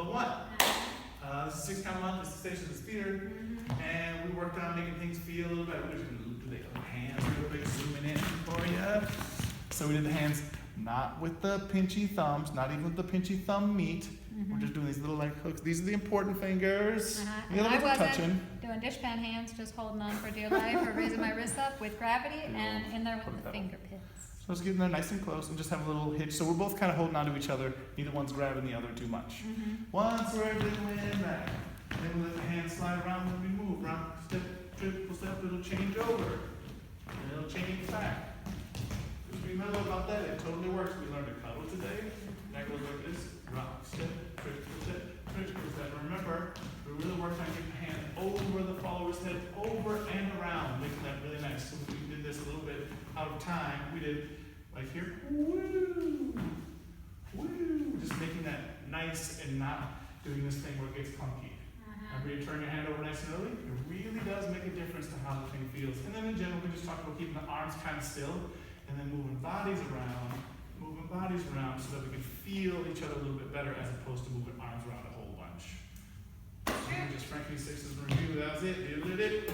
called what? This is 6 count month, it's the Stations Theater, and we worked on making things feel a little better. We're just gonna do the hands real quick, zooming in for you. So we did the hands not with the pinchy thumbs, not even with the pinchy thumb meat. We're just doing these little like hooks. These are the important fingers. And I wasn't doing dishpan hands, just holding on for dear life or raising my wrist up with gravity and in there with the finger pits. So let's get in there nice and close and just have a little hitch. So we're both kind of holding on to each other. Neither one's grabbing the other too much. Once we're doing that, then we let the hands slide around when we move. Round, step, triple step, little change over. And it'll change back. Just remember about that, it totally works. We learned to cuddle today. That goes like this. Rock, step, triple step, triple step. Remember, we really worked on getting the hand over the follower's head, over and around, making that really nice. So we did this a little bit out of time. We did like here, woo, woo, just making that nice and not doing this thing where it gets clunky. Remember, you turn your hand over nice and early. It really does make a difference to how the thing feels. And then in general, we just talk about keeping the arms kind of still, and then moving bodies around so that we can feel each other a little bit better as opposed to moving arms around a whole bunch. Just Frankie Six's review, that was it.